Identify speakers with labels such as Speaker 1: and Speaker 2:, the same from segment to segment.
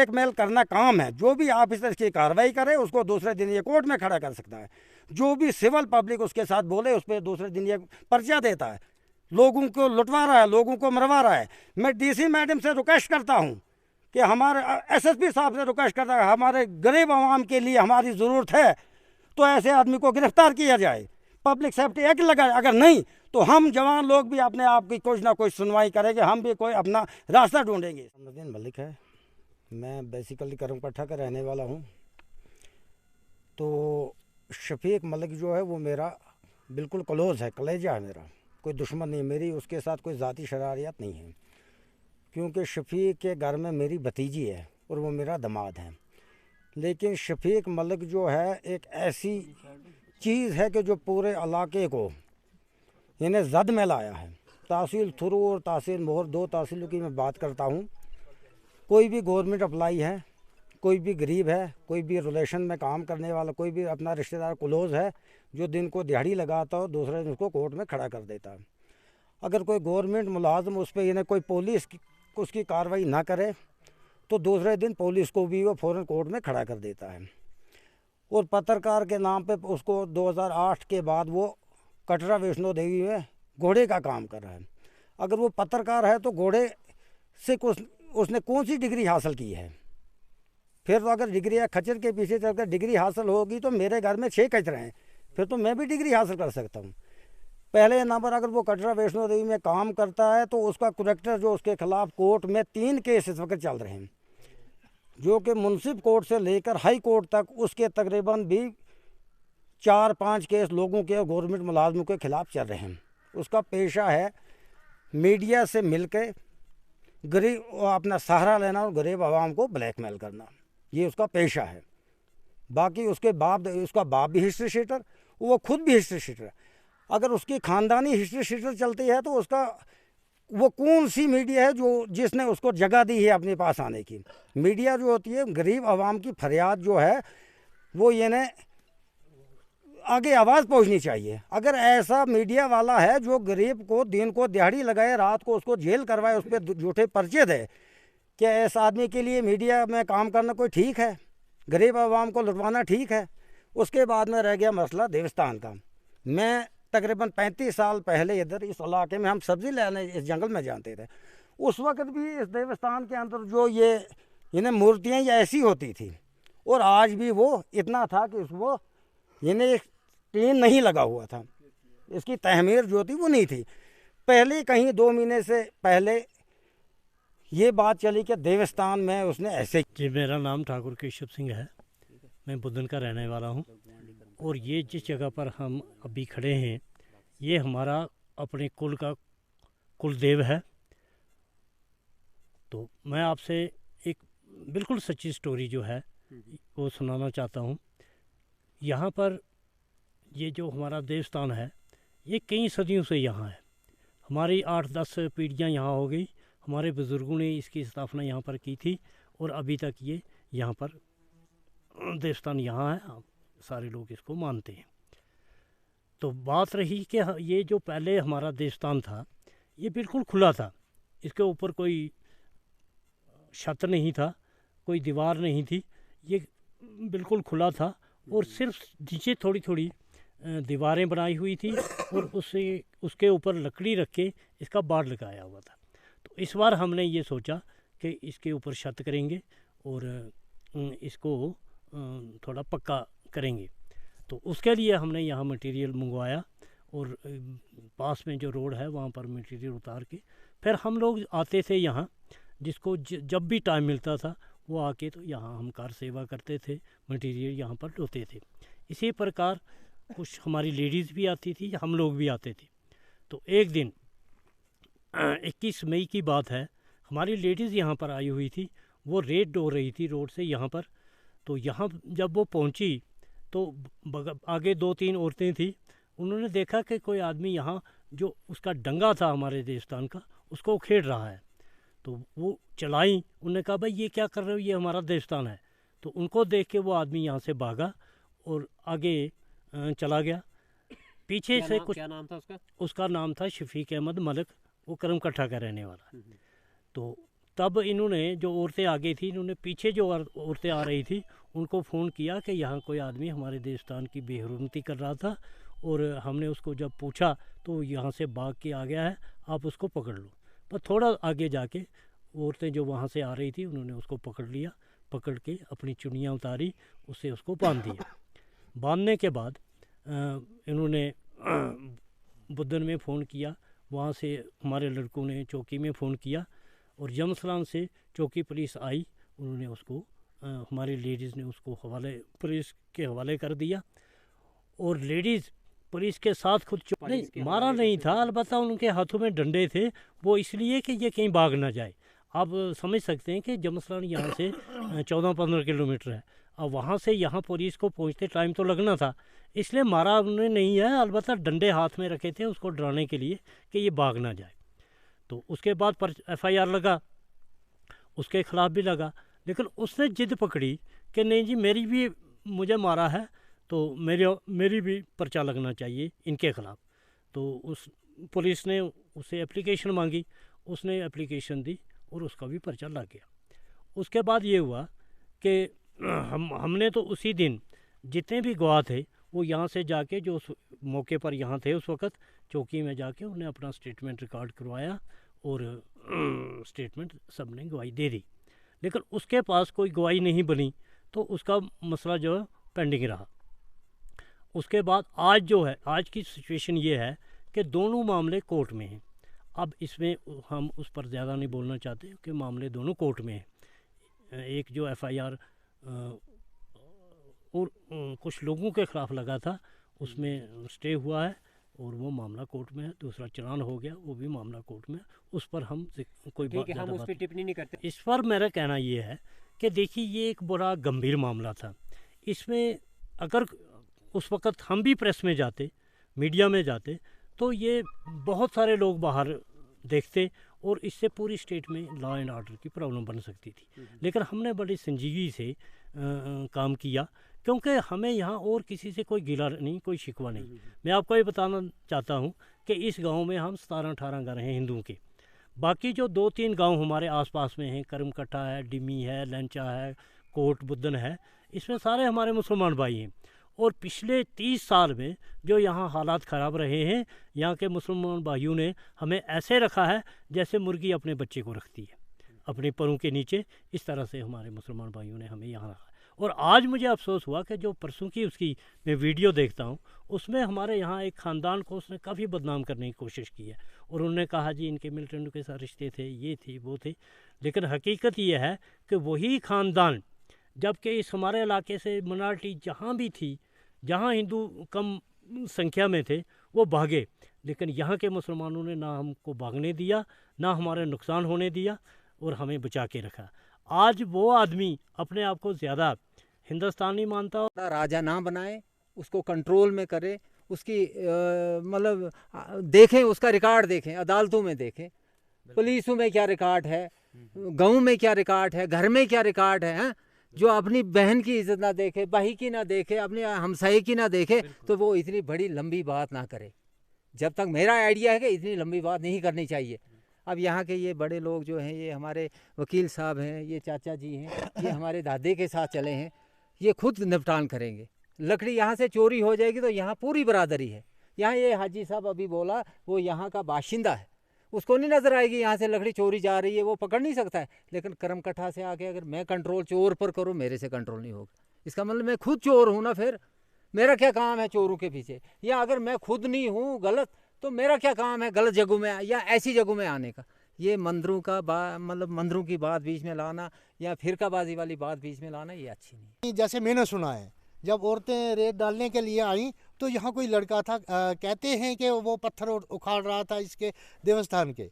Speaker 1: Blackmail करना काम है। जो भी ऑफिसर इसकी कार्रवाई करे उसको दूसरे दिन ये कोर्ट में खड़ा कर सकता है। जो भी सिविल पब्लिक उसके साथ बोले उस पर दूसरे दिन ये पर्चा देता है। लोगों को लुटवा रहा है, लोगों को मरवा रहा है। मैं डीसी मैडम से रिक्वेस्ट करता हूँ कि हमारे एसएसपी साहब से रिक्वेस्ट करता है, हमारे गरीब आवाम के लिए हमारी ज़रूरत है तो ऐसे आदमी को गिरफ्तार किया जाए, पब्लिक सेफ्टी एक्ट लगाए। अगर नहीं तो हम जवान लोग भी अपने आप की कुछ ना कुछ सुनवाई करेंगे, हम भी कोई अपना रास्ता ढूंढेंगे। समदीन मलिक है, मैं बेसिकली करमकट्ठा का रहने वाला हूँ। तो शफीक मलिक जो है वो मेरा बिल्कुल क्लोज है, कलेजा है मेरा, कोई दुश्मन नहीं, मेरी उसके साथ कोई ज़ाती शरारियत नहीं है। क्योंकि शफीक के घर में मेरी भतीजी है और वो मेरा दामाद है। लेकिन शफीक मलिक जो है एक ऐसी चीज़ है कि जो पूरे इलाके को इन्हें जद में लाया है। तहसील थुरू और तहसील मोहर, दो तहसीलों की मैं बात करता हूँ। कोई भी गवर्नमेंट अप्लाई है, कोई भी गरीब है, कोई भी रिलेशन में काम करने वाला, कोई भी अपना रिश्तेदार क्लोज है जो दिन को दिहाड़ी लगाता हो, दूसरे दिन उसको कोर्ट में खड़ा कर देता है। अगर कोई गवर्नमेंट मुलाजिम उस पर इन्हें कोई पुलिस उसकी कार्रवाई ना करे तो दूसरे दिन पुलिस को भी वो फ़ौरन कोर्ट में खड़ा कर देता है। और पत्रकार के नाम पे उसको 2008 के बाद वो कटरा वैष्णो देवी में घोड़े का काम कर रहा है। अगर वो पत्रकार है तो घोड़े से कुछ उसने कौन सी डिग्री हासिल की है? फिर तो अगर डिग्री या खच्चर के पीछे चलकर डिग्री हासिल होगी तो मेरे घर में 6 खच्चर हैं, फिर तो मैं भी डिग्री हासिल कर सकता हूँ। पहले नंबर अगर वो कटरा वैष्णो देवी में काम करता है तो उसका करेक्टर जो उसके खिलाफ कोर्ट में 3 केस इस वक्त चल रहे हैं, जो कि मुंसिफ कोर्ट से लेकर हाई कोर्ट तक उसके तकरीबन भी 4-5 केस लोगों के और गवर्नमेंट मुलाजमों के खिलाफ चल रहे हैं। उसका पेशा है मीडिया से मिलकर गरीब अपना सहारा लेना और गरीब आवाम को ब्लैकमेल करना, ये उसका पेशा है। बाकी उसका बाप भी हिस्ट्री शीटर, वो खुद भी हिस्ट्री शीटर है। अगर उसकी ख़ानदानी हिस्ट्री शीटर चलती है तो उसका वो कौन सी मीडिया है जो जिसने उसको जगह दी है अपने पास आने की? मीडिया जो होती है गरीब आवाम की फरियाद जो है वो ये ने आगे आवाज़ पहुंचनी चाहिए। अगर ऐसा मीडिया वाला है जो गरीब को दिन को दिहाड़ी लगाए, रात को उसको जेल करवाए, उस पर झूठे पर्चे दे, क्या ऐसा आदमी के लिए मीडिया में काम करना कोई ठीक है? गरीब आवाम को लुटवाना ठीक है? उसके बाद में रह गया मसला देवस्थान का। मैं तकरीबन 35 साल पहले इधर इस इलाके में हम सब्ज़ी लेने इस जंगल में जाते थे। उस वक्त भी इस देवस्थान के अंदर जो ये इन्हें मूर्तियाँ ये ऐसी होती थी और आज भी वो इतना था कि उसको इन्हें एक टीन नहीं लगा हुआ था, इसकी तहमीर जो थी वो नहीं थी। पहले कहीं 2 महीने से पहले ये बात चली कि देवस्थान में उसने ऐसे।
Speaker 2: जी, मेरा नाम ठाकुर केशव सिंह है, मैं बुदन का रहने वाला हूँ। और ये जिस जगह पर हम अभी खड़े हैं ये हमारा अपने कुल का कुलदेव है। तो मैं आपसे एक बिल्कुल सच्ची स्टोरी जो है वो सुनाना चाहता हूँ। यहाँ पर ये जो हमारा देवस्थान है ये कई सदियों से यहाँ है, हमारी 8-10 पीढ़ियाँ यहाँ हो गई। हमारे बुज़ुर्गों ने इसकी स्थापना यहाँ पर की थी और अभी तक ये यहाँ पर देवस्थान यहाँ है, सारे लोग इसको मानते हैं। तो बात रही कि ये जो पहले हमारा देवस्थान था ये बिल्कुल खुला था, इसके ऊपर कोई छत नहीं था, कोई दीवार नहीं थी, ये बिल्कुल खुला था और सिर्फ नीचे थोड़ी थोड़ी दीवारें बनाई हुई थी और उसके ऊपर लकड़ी रख के इसका बाड़ लगाया हुआ था। तो इस बार हमने ये सोचा कि इसके ऊपर छत करेंगे और इसको थोड़ा पक्का करेंगे। तो उसके लिए हमने यहाँ मटेरियल मंगवाया और पास में जो रोड है वहाँ पर मटेरियल उतार के फिर हम लोग आते थे यहाँ, जिसको जब भी टाइम मिलता था वो आके तो यहाँ हम कार सेवा करते थे, मटेरियल यहाँ पर ढोते थे। इसी प्रकार कुछ हमारी लेडीज़ भी आती थी, हम लोग भी आते थे। तो एक दिन 21 मई की बात है, हमारी लेडीज़ यहाँ पर आई हुई थी, वो रेत ढो रही थी रोड से यहाँ पर। तो यहाँ जब वो पहुँची तो आगे 2-3 औरतें थी, उन्होंने देखा कि कोई आदमी यहाँ जो उसका डंगा था हमारे देवस्थान का उसको खेड़ रहा है। तो वो चलाई, उन्होंने कहा भाई ये क्या कर रहे हो, ये हमारा देवस्थान है। तो उनको देख के वो आदमी यहाँ से भागा और आगे चला गया। पीछे से कुछ
Speaker 3: क्या नाम था उसका?
Speaker 2: उसका नाम था शफीक अहमद मलिक, वो करमकट्ठा का रहने वाला। तो तब इन्होंने, जो औरतें आगे थी, इन्होंने पीछे जो औरतें आ रही थी उनको फ़ोन किया कि यहाँ कोई आदमी हमारे देवस्थान की बेहुरमती कर रहा था, और हमने उसको जब पूछा तो यहाँ से भाग के आ गया है, आप उसको पकड़ लो। पर थोड़ा आगे जाके औरतें जो वहाँ से आ रही थी उन्होंने उसको पकड़ लिया, पकड़ के अपनी चुन्नियाँ उतारी, उससे उसको बांध दिया। बांधने के बाद इन्होंने बुद्धन में फ़ोन किया, वहाँ से हमारे लड़कों ने चौकी में फ़ोन किया, और जमसलान से चौकी पुलिस आई, उन्होंने उसको हमारी लेडीज़ ने उसको पुलिस के हवाले कर दिया। और लेडीज़ पुलिस के साथ खुद नहीं मारा नहीं था, अलबत्ता उनके हाथों में डंडे थे, वो इसलिए कि ये कहीं भाग ना जाए। आप समझ सकते हैं कि जमसलान यहाँ से 14-15 किलोमीटर है, अब वहाँ से यहाँ पुलिस को पहुँचते टाइम तो लगना था, इसलिए मारा उन्होंने नहीं है, अलबत्ता डंडे हाथ में रखे थे उसको डराने के लिए कि ये भाग ना जाए। तो उसके बाद FIR लगा, उसके ख़िलाफ़ भी लगा, लेकिन उसने जिद पकड़ी कि नहीं जी मुझे मारा है तो मेरी भी पर्चा लगना चाहिए इनके ख़िलाफ़। तो उस पुलिस ने उससे एप्लीकेशन मांगी, उसने एप्लीकेशन दी और उसका भी पर्चा लग गया। उसके बाद ये हुआ कि हमने तो उसी दिन जितने भी गवाह थे वो यहाँ से जाके, जो उस मौके पर यहाँ थे उस वक़्त, चौकी में जाके उन्हें अपना स्टेटमेंट रिकॉर्ड करवाया, और स्टेटमेंट सब ने गवाही दे दी। लेकिन उसके पास कोई गवाही नहीं बनी, तो उसका मसला जो है पेंडिंग रहा। उसके बाद आज जो है, आज की सिचुएशन ये है कि दोनों मामले कोर्ट में हैं। अब इसमें हम उस पर ज़्यादा नहीं बोलना चाहते कि मामले दोनों कोर्ट में हैं। एक जो FIR और कुछ लोगों के ख़िलाफ़ लगा था, उसमें स्टे हुआ है और वो मामला कोर्ट में है। दूसरा चालान हो गया, वो भी मामला कोर्ट में है, उस पर हम कोई बात
Speaker 3: हम उस पर टिप्पणी नहीं करते।
Speaker 2: इस पर मेरा कहना ये है कि देखिए, ये एक बड़ा गंभीर मामला था। इसमें अगर उस वक़्त हम भी प्रेस में जाते, मीडिया में जाते, तो ये बहुत सारे लोग बाहर देखते और इससे पूरी स्टेट में लॉ एंड ऑर्डर की प्रॉब्लम बन सकती थी। लेकिन हमने बड़ी संजीदगी से काम किया, क्योंकि हमें यहाँ और किसी से कोई गिला नहीं, कोई शिकवा नहीं। मैं आपको ये बताना चाहता हूँ कि इस गांव में हम 17-18 घर हैं हिंदुओं के। बाकी जो 2-3 गांव हमारे आसपास में हैं, करमकट्टा है, डिमी है, लंचा है, कोट बुद्धन है, इसमें सारे हमारे मुसलमान भाई हैं। और पिछले 30 साल में जो यहाँ हालात ख़राब रहे हैं, यहाँ के मुसलमान भाइयों ने हमें ऐसे रखा है जैसे मुर्गी अपने बच्चे को रखती है, अपने पैरों के नीचे। इस तरह से हमारे मुसलमान भाइयों ने हमें यहाँ रखा। और आज मुझे अफसोस हुआ कि जो परसों की उसकी मैं वीडियो देखता हूँ, उसमें हमारे यहाँ एक ख़ानदान को उसने काफ़ी बदनाम करने की कोशिश की है, और उन्होंने कहा जी इनके मिलिटेंट के साथ रिश्ते थे, ये थी वो थे। लेकिन हकीकत ये है कि वही ख़ानदान, जबकि इस हमारे इलाके से मिनॉरिटी जहाँ भी थी, जहाँ हिंदू कम संख्या में थे, वो भागे, लेकिन यहाँ के मुसलमानों ने ना हमको भागने दिया, ना हमारे नुकसान होने दिया, और हमें बचा के रखा। आज वो आदमी अपने आप को ज़्यादा हिंदुस्तानी मानता हो,
Speaker 3: राजा ना बनाए, उसको कंट्रोल में करे, उसकी मतलब देखें, उसका रिकॉर्ड देखें, अदालतों में देखें, पुलिसों में क्या रिकॉर्ड है, गाँव में क्या रिकॉर्ड है, घर में क्या रिकॉर्ड है। जो अपनी बहन की इज्जत ना देखे, भाई की ना देखे, अपने हमसाये की ना देखे, तो वो इतनी बड़ी लंबी बात ना करे। जब तक मेरा आइडिया है कि इतनी लंबी बात नहीं करनी चाहिए। अब यहाँ के ये बड़े लोग जो हैं, ये हमारे वकील साहब हैं, ये चाचा जी हैं, ये हमारे दादे के साथ चले हैं, ये खुद निपटान करेंगे। लकड़ी यहाँ से चोरी हो जाएगी तो यहाँ पूरी बरादरी है। यहाँ ये हाजी साहब अभी बोला, वो यहाँ का बाशिंदा है, उसको नहीं नज़र आएगी यहाँ से लकड़ी चोरी जा रही है, वो पकड़ नहीं सकता है। लेकिन करमकट्ठा से आके अगर मैं कंट्रोल चोर पर करूँ, मेरे से कंट्रोल नहीं होगा। इसका मतलब मैं खुद चोर हूँ ना, फिर मेरा क्या काम है चोरों के पीछे? या अगर मैं खुद नहीं हूँ गलत, तो मेरा क्या काम है गलत जगहों में या ऐसी जगहों में आने का? ये मंदिरों का मतलब मंदिरों की बात बीच में लाना या फिरकाबाजी वाली बात बीच में लाना, ये अच्छी नहीं।
Speaker 4: जैसे मैंने सुना है, जब औरतें रेत डालने के लिए आई तो यहाँ कोई लड़का था, कहते हैं कि वो पत्थर उखाड़ रहा था इसके देवस्थान के,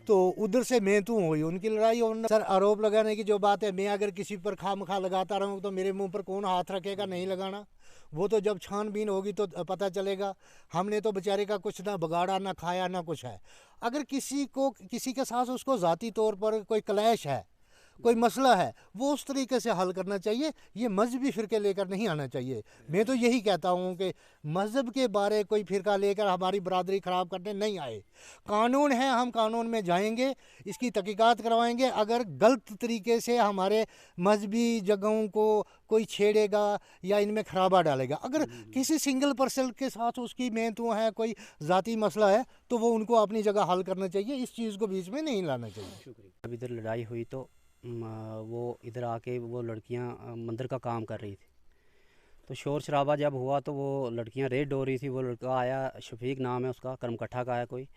Speaker 4: तो उधर से मैं तू हुई उनकी लड़ाई। और सर, आरोप लगाने की जो बात है, मैं अगर किसी पर खामखा लगाता रहूँ तो मेरे मुंह पर कौन हाथ रखेगा? नहीं लगाना। वो तो जब छानबीन होगी तो पता चलेगा। हमने तो बेचारे का कुछ ना बगाड़ा, ना खाया, ना कुछ है। अगर किसी के साथ उसको ज़ाती तौर पर कोई क्लैश है कोई मसला है वो उस तरीके से हल करना चाहिए। ये मजहबी फ़िरके लेकर नहीं आना चाहिए। मैं तो यही कहता हूँ कि मज़हब के बारे कोई फ़िरका लेकर हमारी बरादरी ख़राब करने नहीं आए। कानून है, हम कानून में जाएंगे, इसकी तहकीकात करवाएंगे। अगर गलत तरीके से हमारे मजहबी जगहों को कोई छेड़ेगा या इनमें खराबा डालेगा, अगर किसी सिंगल पर्सन के साथ उसकी मेहनतों है, कोई ज़ाती मसला है, तो वो उनको अपनी जगह हल करना चाहिए। इस चीज़ को बीच में नहीं लाना चाहिए।
Speaker 5: अब इधर लड़ाई हुई तो वो इधर आके वो लड़कियां मंदिर का काम कर रही थी, तो शोर शराबा जब हुआ तो वो लड़कियां रेड हो रही थी। वो लड़का आया, शफीक नाम है उसका, करमकट्ठा का है कोई,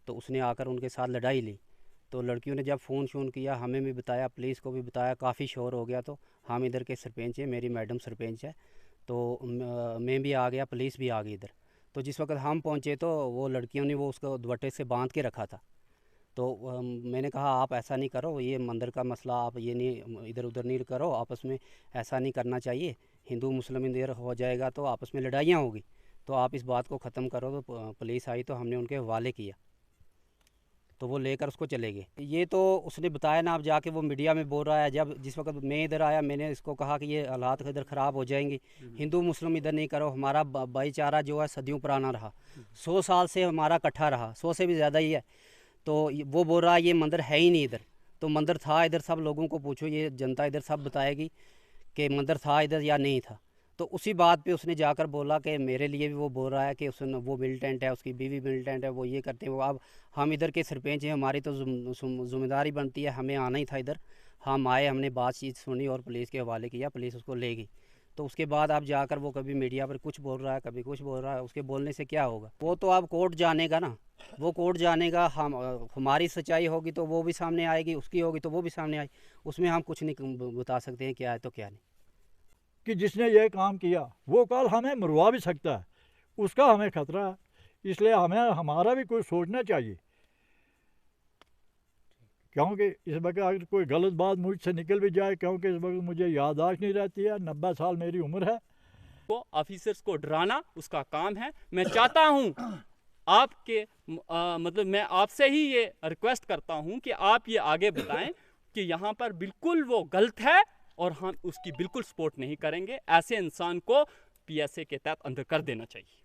Speaker 5: तो उसने आकर उनके साथ लड़ाई ली। तो लड़कियों ने जब फ़ोन शोन किया, हमें भी बताया, पुलिस को भी बताया, काफ़ी शोर हो गया। तो हम इधर के सरपंच हैं, मेरी मैडम सरपंच है, तो मैं भी आ गया, पुलिस भी आ गई इधर। तो जिस वक्त हम पहुँचे तो वो लड़कियों ने वो उसको दुपट्टे से बांध के रखा था। तो मैंने कहा आप ऐसा नहीं करो, ये मंदिर का मसला आप ये नहीं इधर उधर नहीं करो, आपस में ऐसा नहीं करना चाहिए, हिंदू मुस्लिम इधर हो जाएगा तो आपस में लड़ाइयाँ होगी, तो आप इस बात को ख़त्म करो। तो पुलिस आई तो हमने उनके हवाले किया, तो वो लेकर उसको चले गए। ये तो उसने बताया ना, अब जाके वो मीडिया में बोल रहा है। जब जिस वक्त मैं इधर आया मैंने इसको कहा कि ये हालात इधर ख़राब हो जाएंगे, हिंदू मुस्लिम इधर नहीं करो। हमारा भाईचारा जो है सदियों पुराना रहा, 100 साल से हमारा इकट्ठा रहा, 100 से भी ज़्यादा ही है। तो वो बोल रहा है ये मंदिर है ही नहीं इधर, तो मंदिर था इधर, सब लोगों को पूछो, ये जनता इधर सब बताएगी कि मंदिर था इधर या नहीं था। तो उसी बात पे उसने जाकर बोला कि मेरे लिए भी वो बोल रहा है कि उसने वो मिलिटेंट है, उसकी बीवी मिलिटेंट है, वो ये करते हैं वो। अब हम इधर के सरपंच हैं, हमारी तो जिम्मेदारी बनती है, हमें आना ही था इधर। हम आए, हमने बातचीत सुनी और पुलिस के हवाले किया, पुलिस उसको ले गई। तो उसके बाद अब जाकर वो कभी मीडिया पर कुछ बोल रहा है, कभी कुछ बोल रहा है, उसके बोलने से क्या होगा? वो तो अब कोर्ट जानेगा ना, वो कोर्ट जानेगा। हमारी सच्चाई होगी तो वो भी सामने आएगी, उसकी होगी तो वो भी सामने आएगी, उसमें हम कुछ नहीं बता सकते हैं क्या है तो क्या नहीं।
Speaker 6: कि जिसने ये काम किया वो कल हमें मरवा भी सकता है, उसका हमें खतरा है, इसलिए हमें हमारा भी कोई सोचना चाहिए। क्योंकि इस वक्त अगर कोई गलत बात मुझसे निकल भी जाए, क्योंकि इस वक्त मुझे याददाश्त नहीं रहती है, 90 साल मेरी उम्र है।
Speaker 7: वो ऑफिसर्स को डराना उसका काम है। मैं चाहता हूँ आपके मतलब मैं आपसे ही ये रिक्वेस्ट करता हूँ कि आप ये आगे बताएं कि यहाँ पर बिल्कुल वो गलत है और हम उसकी बिल्कुल सपोर्ट नहीं करेंगे। ऐसे इंसान को PSA के तहत अंदर कर देना चाहिए।